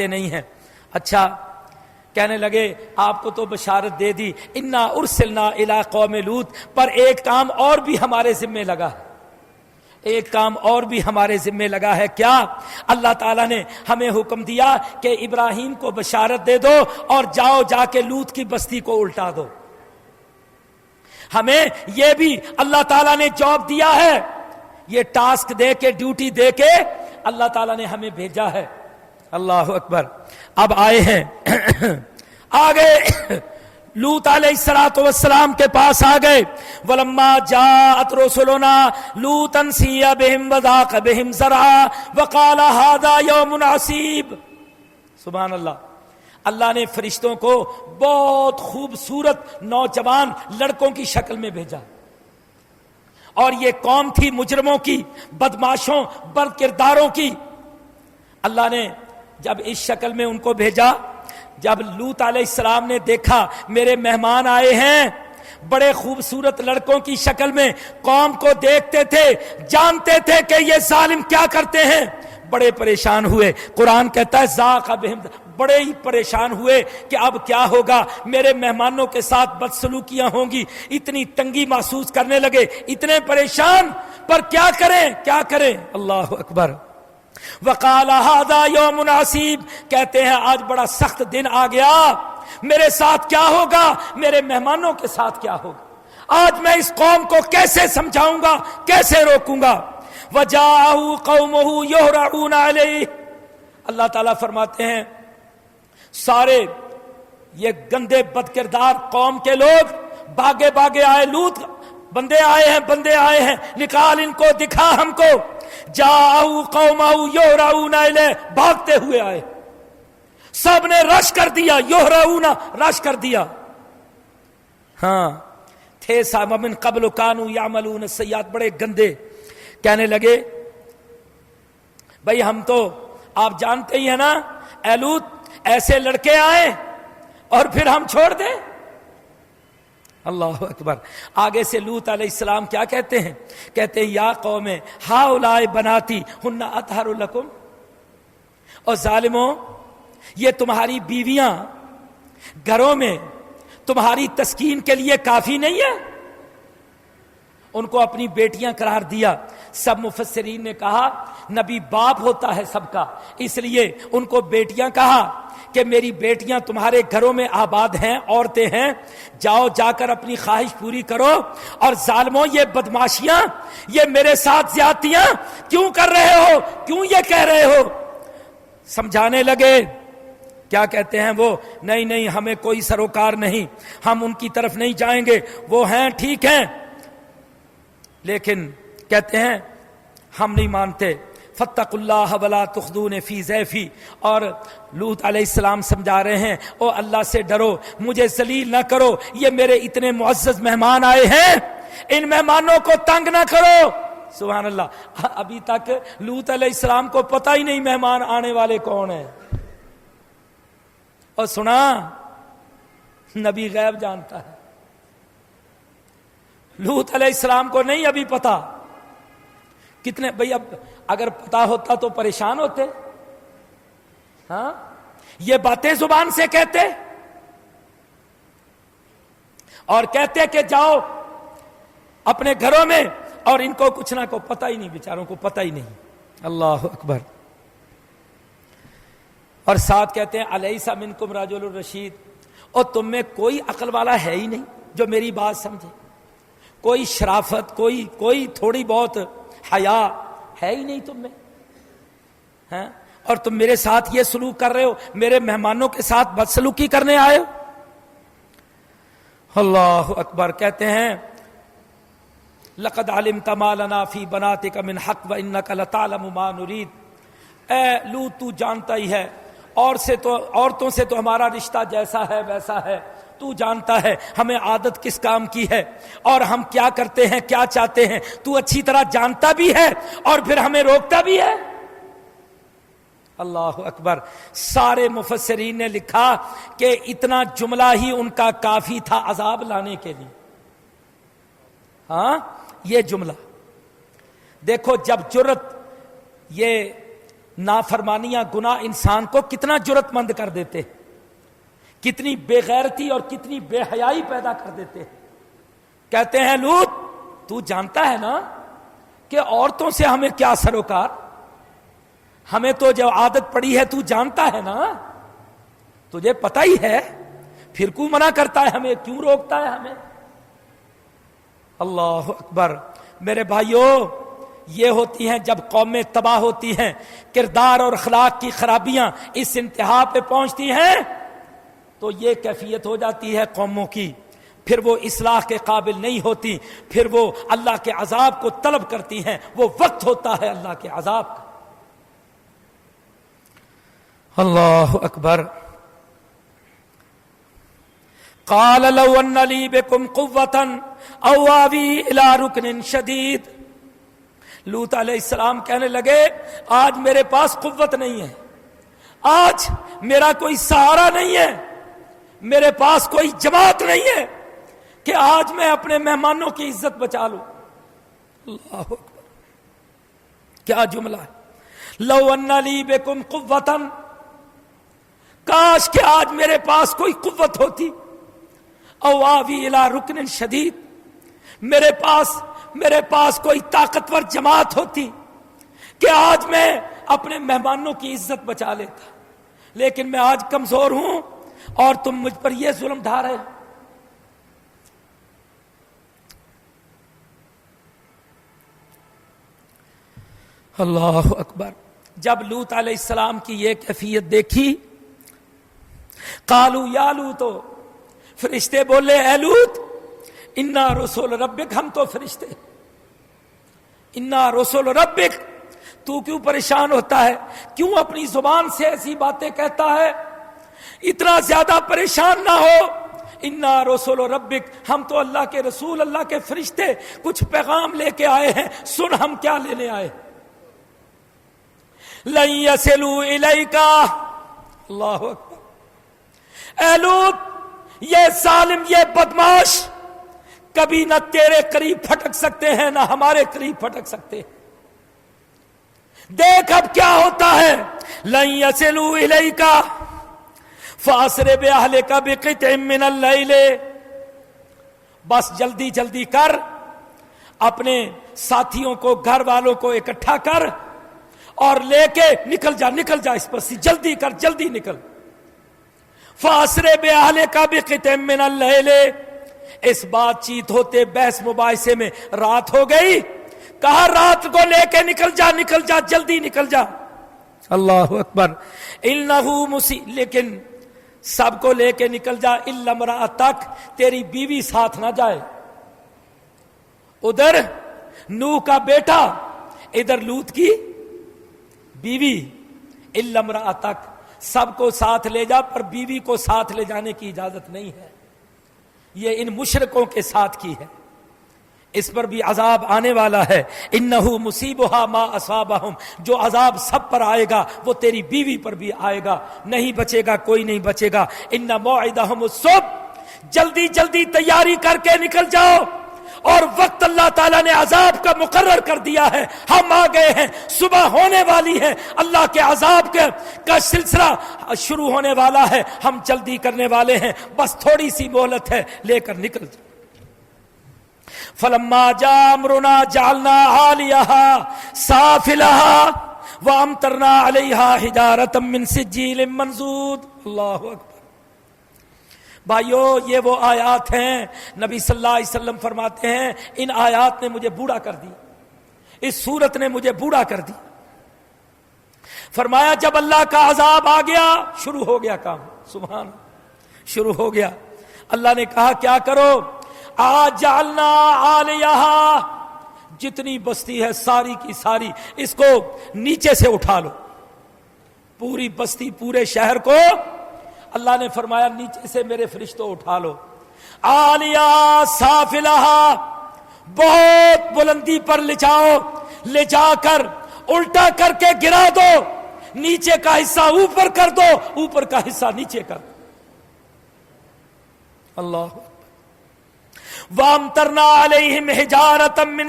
نہیں ہیں۔ اچھا، کہنے لگے آپ کو تو بشارت دے دی، انا ارسلنا الی قوم لوط، پر ایک کام اور بھی ہمارے ذمے لگا ہے، کیا؟ اللہ تعالیٰ نے ہمیں حکم دیا کہ ابراہیم کو بشارت دے دو اور جا کے لوط کی بستی کو الٹا دو۔ ہمیں یہ بھی اللہ تعالیٰ نے جاب دیا ہے، یہ ٹاسک دے کے، ڈیوٹی دے کے اللہ تعالیٰ نے ہمیں بھیجا ہے۔ اللہ اکبر۔ اب آئے ہیں آگے لوط علیہ السلام کے پاس آ گئے، ولما جاءت رسلنا لوطا سیء بهم وضاق بهم ذرعا وقال هذا يوم عصیب۔ سبحان اللہ۔ اللہ نے فرشتوں کو بہت خوبصورت نوجوان لڑکوں کی شکل میں بھیجا، اور یہ قوم تھی مجرموں کی، بدماشوں، بد کرداروں کی۔ اللہ نے جب اس شکل میں ان کو بھیجا، جب لوط علیہ السلام نے دیکھا میرے مہمان آئے ہیں بڑے خوبصورت لڑکوں کی شکل میں، قوم کو دیکھتے تھے، جانتے تھے کہ یہ ظالم کیا کرتے ہیں، بڑے پریشان ہوئے۔ قرآن کہتا ہے ذاق بہم، بڑے ہی پریشان ہوئے کہ اب کیا ہوگا، میرے مہمانوں کے ساتھ بدسلوکیاں ہوں گی، اتنی تنگی محسوس کرنے لگے، اتنے پریشان، پر کیا کریں؟ اللہ اکبر۔ وقال هذا يوم عصیب، کہتے ہیں آج بڑا سخت دن آ گیا، میرے ساتھ کیا ہوگا، میرے مہمانوں کے ساتھ کیا ہوگا، آج میں اس قوم کو کیسے سمجھاؤں گا، کیسے روکوں گا۔ وجاءه قومه يهرعون عليه، اللہ تعالیٰ فرماتے ہیں سارے یہ گندے بدکردار قوم کے لوگ بھاگے آئے، لوط بندے آئے ہیں، نکال ان کو، دکھا ہم کو۔ جاءوا قومه يهرعون الیہ، بھاگتے ہوئے آئے، سب نے رش کر دیا، یہرعون رش کر دیا۔ ہاں تھے صاحب من قبل كانوا يعملون السیئات، بڑے گندے، کہنے لگے بھائی ہم تو آپ جانتے ہی ہیں نا، اے لوط ایسے لڑکے آئے اور پھر ہم چھوڑ دیں۔ اللہ اکبر۔ آگے سے لوط علیہ السلام کیا کہتے ہیں؟ کہتے ہیں یا قوم ہؤلاء بناتی ہن اطہر لکم، اور ظالموں یہ تمہاری بیویاں گھروں میں تمہاری تسکین کے لیے کافی نہیں ہے؟ ان کو اپنی بیٹیاں قرار دیا۔ سب مفسرین نے کہا نبی باپ ہوتا ہے سب کا، اس لیے ان کو بیٹیاں کہا کہ میری بیٹیاں تمہارے گھروں میں آباد ہیں، عورتیں ہیں، جا کر اپنی خواہش پوری کرو، اور ظالموں یہ بدماشیاں، یہ میرے ساتھ زیادتیاں کیوں کر رہے ہو، کیوں یہ کہہ رہے ہو؟ سمجھانے لگے۔ کیا کہتے ہیں وہ؟ نہیں ہمیں کوئی سروکار نہیں، ہم ان کی طرف نہیں جائیں گے، وہ ہیں ٹھیک ہیں، لیکن کہتے ہیں ہم نہیں مانتے۔ فاتقوا اللہ ولا تخزون فی ضیفی، اور لوط علیہ السلام سمجھا رہے ہیں او اللہ سے ڈرو، مجھے ذلیل نہ کرو، یہ میرے اتنے معزز مہمان آئے ہیں، ان مہمانوں کو تنگ نہ کرو۔ سبحان اللہ۔ ابھی تک لوط علیہ السلام کو پتہ ہی نہیں مہمان آنے والے کون ہیں، اور سنا نبی غیب جانتا ہے، لوط علیہ السلام کو نہیں ابھی پتا۔ کتنے بھئی، اب اگر پتا ہوتا تو پریشان ہوتے؟ ہاں یہ باتیں زبان سے کہتے اور کہتے کہ جاؤ اپنے گھروں میں، اور ان کو کچھ نہ کو پتہ ہی نہیں، بیچاروں کو پتہ ہی نہیں۔ اللہ اکبر۔ اور ساتھ کہتے ہیں الیس منکم رجل الرشید، اور تم میں کوئی عقل والا ہے ہی نہیں جو میری بات سمجھے، کوئی شرافت، کوئی تھوڑی بہت حیا ہے ہی نہیں تم میں، ہاں؟ اور تم میرے ساتھ یہ سلوک کر رہے ہو، میرے مہمانوں کے ساتھ بدسلوکی کرنے آئے ہو۔ اللہ اکبر۔ کہتے ہیں لقد علمت ما لنا فی بناتک من حق وانک لتعلم ما نرید. اے لوط تو جانتا ہی ہے عورتوں سے تو ہمارا رشتہ جیسا ہے ویسا ہے. تو جانتا ہے ہمیں عادت کس کام کی ہے اور ہم کیا کرتے ہیں کیا چاہتے ہیں. تو اچھی طرح جانتا بھی ہے اور پھر ہمیں روکتا بھی ہے. اللہ اکبر. سارے مفسرین نے لکھا کہ اتنا جملہ ہی ان کا کافی تھا عذاب لانے کے لیے. ہاں یہ جملہ دیکھو, جب جرت, یہ نافرمانیاں گناہ انسان کو کتنا جرت مند کر دیتے, کتنی بے غیرتی اور کتنی بے حیائی پیدا کر دیتے. کہتے ہیں لوط تو جانتا ہے نا کہ عورتوں سے ہمیں کیا سروکار, ہمیں تو جو عادت پڑی ہے تو جانتا ہے نا, تجھے پتہ ہی ہے, پھر کیوں منع کرتا ہے ہمیں, کیوں روکتا ہے ہمیں. اللہ اکبر. میرے بھائیوں, یہ ہوتی ہیں جب قومیں تباہ ہوتی ہیں, کردار اور اخلاق کی خرابیاں اس انتہا پہ پہنچتی ہیں, تو یہ کیفیت ہو جاتی ہے قوموں کی, پھر وہ اصلاح کے قابل نہیں ہوتی, پھر وہ اللہ کے عذاب کو طلب کرتی ہیں. وہ وقت ہوتا ہے اللہ کے عذاب کا. اللہ اکبر. قال لو ان لی بکم قوة او آوی الی رکن شدید. لوط علیہ السلام کہنے لگے آج میرے پاس قوت نہیں ہے, آج میرا کوئی سہارا نہیں ہے, میرے پاس کوئی جماعت نہیں ہے کہ آج میں اپنے مہمانوں کی عزت بچا لوں. اللہ اکبر. کیا جملہ ہے. لو ان لی بکم قوة, کاش کہ آج میرے پاس کوئی قوت ہوتی, او آوی الی رکن شدید, میرے پاس کوئی طاقتور جماعت ہوتی کہ آج میں اپنے مہمانوں کی عزت بچا لیتا. لیکن میں آج کمزور ہوں اور تم مجھ پر یہ ظلم ڈھا رہے ہو. اللہ اکبر. جب لوط علیہ السلام کی یہ کیفیت دیکھی, قالوا یا لوط, فرشتے بولے اے لوط, انا رسول ربک, ہم تو فرشتے, انا رسول ربک, تو کیوں پریشان ہوتا ہے, کیوں اپنی زبان سے ایسی باتیں کہتا ہے, اتنا زیادہ پریشان نہ ہو. انا رسول ربک, ہم تو اللہ کے رسول, اللہ کے فرشتے, کچھ پیغام لے کے آئے ہیں, سن ہم کیا لینے آئے. لن یصلوا الیک, اللہ اکبر. اے لوط, یہ ظالم, یہ بدماش کبھی نہ تیرے قریب پھٹک سکتے ہیں نہ ہمارے قریب پھٹک سکتے ہیں. دیکھ اب کیا ہوتا ہے. لن یصلوا الیک فاسر باہلک بقطع من اللیل, بس جلدی جلدی کر, اپنے ساتھیوں کو, گھر والوں کو اکٹھا کر اور لے کے نکل جا اس پر سے, جلدی کر, جلدی نکل. فاسر باہلک بقطع من اللیل, اس بات چیت ہوتے بحث مباحثے میں رات ہو گئی, کہا رات کو لے کے نکل جا, جلدی نکل جا. اللہ اکبر. انہو لیکن سب کو لے کے نکل جا, الا امرأتک, تیری بیوی ساتھ نہ جائے. ادھر نوح کا بیٹا, ادھر لوط کی بیوی. الا امرأتک, سب کو ساتھ لے جا, پر بیوی کو ساتھ لے جانے کی اجازت نہیں ہے. یہ ان مشرکوں کے ساتھ کی ہے, اس پر بھی عذاب آنے والا ہے. انہو مصیبہا ما اصابہم, جو عذاب سب پر آئے گا وہ تیری بیوی پر بھی آئے گا, نہیں بچے گا, کوئی نہیں بچے گا. ان موعدہم الصبح, جلدی جلدی تیاری کر کے نکل جاؤ, اور وقت اللہ تعالیٰ نے عذاب کا مقرر کر دیا ہے. ہم آ گئے ہیں, صبح ہونے والی ہے, اللہ کے عذاب کا سلسلہ شروع ہونے والا ہے, ہم جلدی کرنے والے ہیں, بس تھوڑی سی مہلت ہے, لے کر نکل جاؤ. فلما جاء امرنا جعلنا عالیہا سافلہا وامطرنا علیہا حجارۃ من سجیل منضود. اللہ اکبر. بھائیو, یہ وہ آیات ہیں, نبی صلی اللہ علیہ وسلم فرماتے ہیں ان آیات نے مجھے بوڑھا کر دیا, اس صورت نے مجھے بوڑھا کر دیا. فرمایا جب اللہ کا عذاب آ گیا, شروع ہو گیا کام, سبحان, شروع ہو گیا. اللہ نے کہا کیا کرو, آج جعلنا عالیہا, جتنی بستی ہے ساری کی ساری اس کو نیچے سے اٹھا لو، پوری بستی پورے شہر کو اللہ نے فرمایا نیچے سے میرے فرشتوں اٹھا لو، عالیہ سافلہا بہت بلندی پر لے جا کر الٹا کر کے گرا دو، نیچے کا حصہ اوپر کر دو، اوپر کا حصہ نیچے کر دو۔ اللہ وَأَمْطَرْنَا عَلَيْهِمْ حِجَارَةً مِّن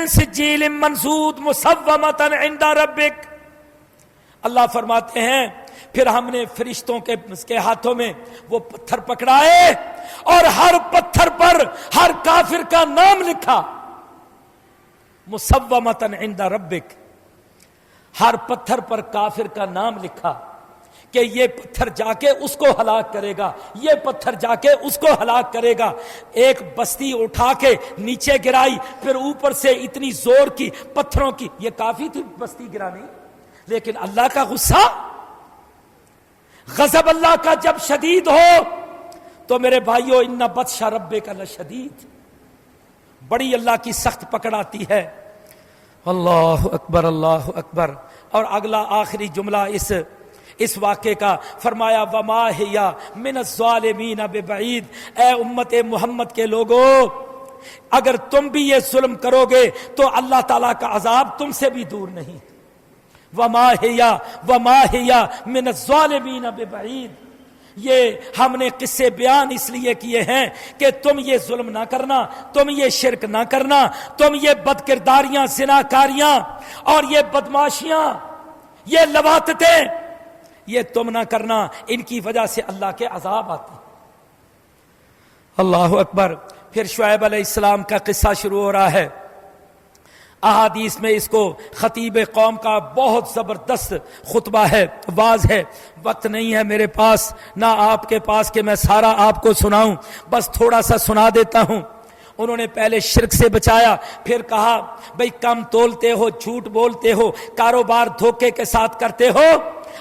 سِجِّيلٍ مَّنْضُودٍ مُّسَوَّمَةً عِندَ رَبِّكَ۔ اللہ فرماتے ہیں پھر ہم نے فرشتوں کے ہاتھوں میں وہ پتھر پکڑائے اور ہر پتھر پر ہر کافر کا نام لکھا، مُّسَوَّمَةً عِندَ رَبِّكَ، ہر پتھر پر کافر کا نام لکھا کہ یہ پتھر جا کے اس کو ہلاک کرے گا، یہ پتھر جا کے اس کو ہلاک کرے گا۔ ایک بستی اٹھا کے نیچے گرائی، پھر اوپر سے اتنی زور کی پتھروں کی، یہ کافی تھی بستی گرانی، لیکن اللہ کا غصہ، غضب اللہ کا جب شدید ہو تو میرے بھائیو ان بطش ربک لشدید، بڑی اللہ کی سخت پکڑ آتی ہے۔ اللہ اکبر اللہ اکبر۔ اور اگلا آخری جملہ اس واقعے کا فرمایا وما ہی من الظالمین ببعید، اے امت محمد کے لوگوں اگر تم بھی یہ ظلم کرو گے تو اللہ تعالیٰ کا عذاب تم سے بھی دور نہیں۔ وما ہی من الظالمین ببعید، یہ ہم نے قصے بیان اس لیے کیے ہیں کہ تم یہ ظلم نہ کرنا، تم یہ شرک نہ کرنا، تم یہ بد کرداریاں، زناکاریاں اور یہ بدماشیاں، یہ لواطتیں یہ تم نہ کرنا، ان کی وجہ سے اللہ کے عذاب آتے۔ اللہ اکبر۔ پھر شعیب علیہ السلام کا قصہ شروع ہو رہا ہے، احادیث میں اس کو خطیب قوم کا بہت زبردست خطبہ ہے، واعظ ہے، وقت نہیں ہے میرے پاس نہ آپ کے پاس کہ میں سارا آپ کو سناؤں، بس تھوڑا سا سنا دیتا ہوں۔ انہوں نے پہلے شرک سے بچایا، پھر کہا بھئی کم تولتے ہو، جھوٹ بولتے ہو، کاروبار دھوکے کے ساتھ کرتے ہو،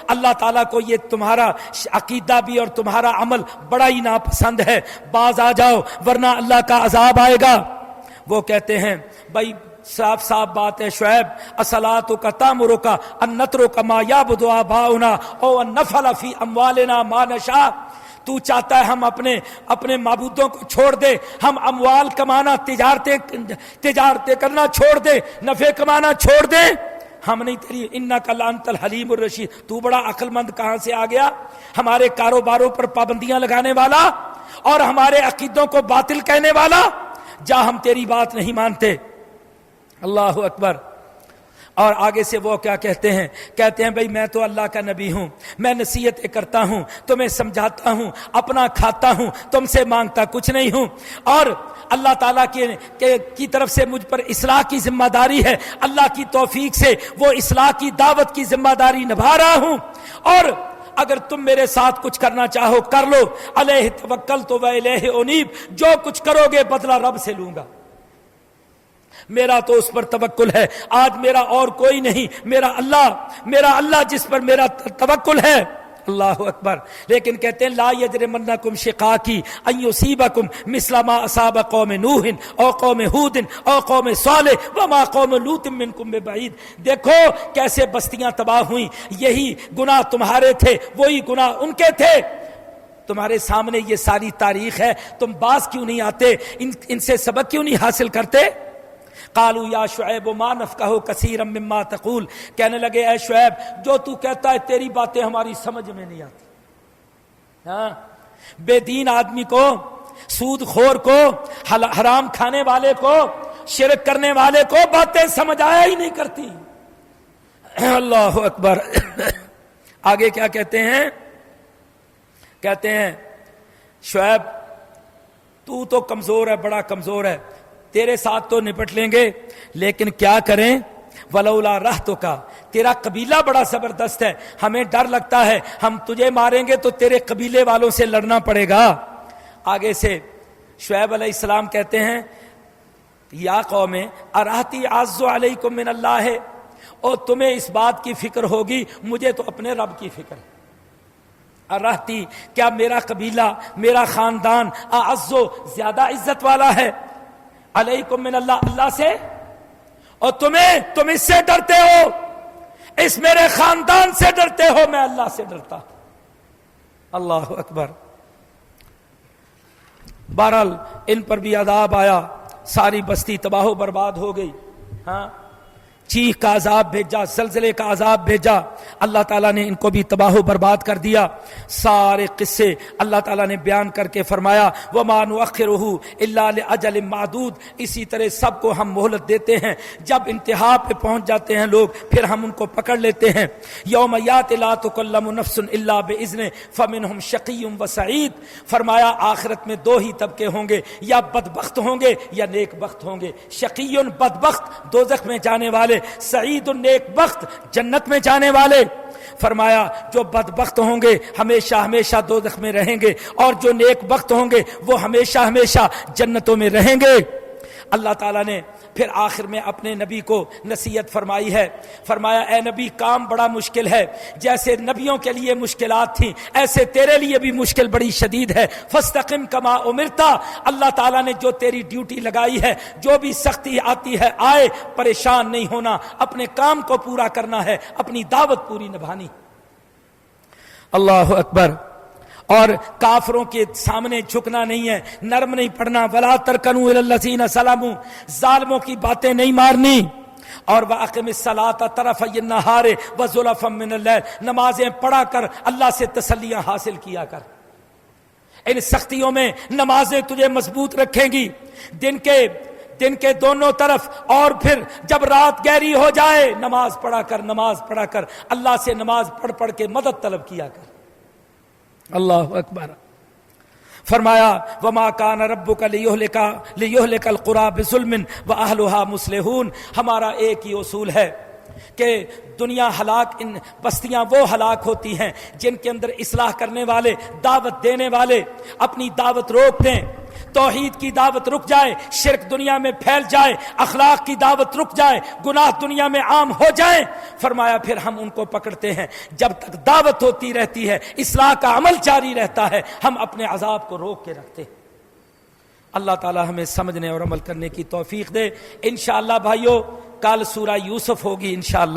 اللہ تعالیٰ کو یہ تمہارا عقیدہ بھی اور تمہارا عمل بڑا ہی ناپسند ہے، باز آ جاؤ ورنہ اللہ کا عذاب آئے گا۔ وہ کہتے ہیں بھائی صاف صاف بات ہے شعیب، اصلاتک تامرک ان نترک ما یعبد آباؤنا او ان نفعل فی اموالنا ما نشاء، تو چاہتا ہے ہم اپنے معبودوں کو چھوڑ دے، ہم اموال کمانا، تجارتیں کرنا چھوڑ دے، نفع کمانا چھوڑ دیں، ہم نہیں تیری انک لانت الحلیم الرشید، تو بڑا عقل مند کہاں سے آ گیا، ہمارے کاروباروں پر پابندیاں لگانے والا اور ہمارے عقیدوں کو باطل کہنے والا، جا ہم تیری بات نہیں مانتے۔ اللہ اکبر۔ اور آگے سے وہ کیا کہتے ہیں بھئی میں تو اللہ کا نبی ہوں، میں نصیحتیں کرتا ہوں، تمہیں سمجھاتا ہوں، اپنا کھاتا ہوں، تم سے مانگتا کچھ نہیں ہوں، اور اللہ تعالیٰ کی طرف سے مجھ پر اصلاح کی ذمہ داری ہے، اللہ کی توفیق سے وہ اصلاح کی دعوت کی ذمہ داری نبھا رہا ہوں، اور اگر تم میرے ساتھ کچھ کرنا چاہو کر لو، علیہ توکلت و الیہ انیب، جو کچھ کرو گے بدلہ رب سے لوں گا، میرا تو اس پر توکل ہے، آج میرا اور کوئی نہیں، میرا اللہ جس پر میرا توکل ہے۔ اللہ اکبر۔ لیکن کہتے ہیں لا یجرمنکم شقاقی ان یصیبکم مثل ما اصاب قوم نوح او قوم ہود او قوم صالح وما قوم لوط منکم ببعید، دیکھو کیسے بستیاں تباہ ہوئیں، یہی گناہ تمہارے تھے، وہی گناہ ان کے تھے، تمہارے سامنے یہ ساری تاریخ ہے، تم باز کیوں نہیں آتے، ان سے سبق کیوں نہیں حاصل کرتے؟ قالوا یا شعیب ما نفقہ کثیرا مما تقول، کہنے لگے اے شعیب جو تو کہتا ہے تیری باتیں ہماری سمجھ میں نہیں آتی۔ ہاں، بے دین آدمی کو، سود خور کو، حرام کھانے والے کو، شرک کرنے والے کو باتیں سمجھ آیا ہی نہیں کرتی۔ اللہ اکبر۔ آگے کیا کہتے ہیں شعیب تو کمزور ہے، بڑا کمزور ہے، تیرے ساتھ تو نپٹ لیں گے لیکن کیا کریں، ولولا رہتک، تیرا قبیلہ بڑا زبردست ہے، ہمیں ڈر لگتا ہے ہم تجھے ماریں گے تو تیرے قبیلے والوں سے لڑنا پڑے گا۔ آگے سے شعیب علیہ السلام کہتے ہیں یا قوم ارہتی اعز علیکم من اللہ، اور تمہیں اس بات کی فکر ہوگی، مجھے تو اپنے رب کی فکر ہے۔ ارہتی، کیا میرا قبیلہ، میرا خاندان اعز، زیادہ عزت والا ہے، علیکم من اللہ, اللہ سے, اور تم اس سے ڈرتے ہو, اس میرے خاندان سے ڈرتے ہو, میں اللہ سے ڈرتا. اللہ اکبر. بہرحال ان پر بھی عذاب آیا, ساری بستی تباہ و برباد ہو گئی. ہاں, چیخ کا عذاب بھیجا, زلزلے کا عذاب بھیجا, اللہ تعالیٰ نے ان کو بھی تباہ و برباد کر دیا. سارے قصے اللہ تعالیٰ نے بیان کر کے فرمایا وَمَا نُؤَخِّرُهُ إِلَّا لِأَجَلٍ مَعْدُودٍ. اسی طرح سب کو ہم مہلت دیتے ہیں, جب انتہا پہ پہنچ جاتے ہیں لوگ پھر ہم ان کو پکڑ لیتے ہیں. یوم یَأْتِ لَا تُکَلَّمُ نَفْسٌ إِلَّا بِإِذْنِهِ فَمِنْهُمْ شَقِیٌّ وَسَعِیدٌ. فرمایا آخرت میں دو ہی طبقے ہوں گے, یا بدبخت ہوں گے یا نیک بخت ہوں گے. شقی بدبخت دوزخ میں جانے والے, سعید نیک بخت جنت میں جانے والے. فرمایا جو بدبخت ہوں گے ہمیشہ ہمیشہ دوزخ میں رہیں گے, اور جو نیک بخت ہوں گے وہ ہمیشہ ہمیشہ جنتوں میں رہیں گے. اللہ تعالیٰ نے پھر آخر میں اپنے نبی کو نصیحت فرمائی ہے. فرمایا اے نبی, کام بڑا مشکل ہے, جیسے نبیوں کے لیے مشکلات تھیں ایسے تیرے لیے بھی مشکل بڑی شدید ہے. فاستقم کما امرتا. اللہ تعالیٰ نے جو تیری ڈیوٹی لگائی ہے, جو بھی سختی آتی ہے آئے, پریشان نہیں ہونا, اپنے کام کو پورا کرنا ہے, اپنی دعوت پوری نبھانی. اللہ اکبر. اور کافروں کے سامنے جھکنا نہیں ہے, نرم نہیں پڑنا. ولا ترکنوا الی الذین ظلموا. ظالموں کی باتیں نہیں مارنی. اور واقم الصلاۃ طرفی النہار وزلفا من اللیل. نمازیں پڑھا کر اللہ سے تسلیاں حاصل کیا کر. ان سختیوں میں نمازیں تجھے مضبوط رکھیں گی دن کے دونوں طرف. اور پھر جب رات گہری ہو جائے نماز پڑھا کر اللہ سے نماز پڑھ کے مدد طلب کیا کر. اللہ اکبر. فرمایا وما کان ربک لیہلک القری بظلم واہلھا مصلحون. ہمارا ایک ہی اصول ہے کہ دنیا ان بستیاں وہ ہلاک ہوتی ہیں جن کے اندر اصلاح کرنے والے, دعوت دینے والے اپنی دعوت روک دیں, توحید کی دعوت رک جائے, شرک دنیا میں پھیل جائے, اخلاق کی دعوت رک جائے, گناہ دنیا میں عام ہو جائیں. فرمایا پھر ہم ان کو پکڑتے ہیں. جب تک دعوت ہوتی رہتی ہے, اصلاح کا عمل جاری رہتا ہے, ہم اپنے عذاب کو روک کے رکھتے ہیں. اللہ تعالی ہمیں سمجھنے اور عمل کرنے کی توفیق دے. انشاءاللہ بھائیو, کل سورہ یوسف ہوگی انشاءاللہ.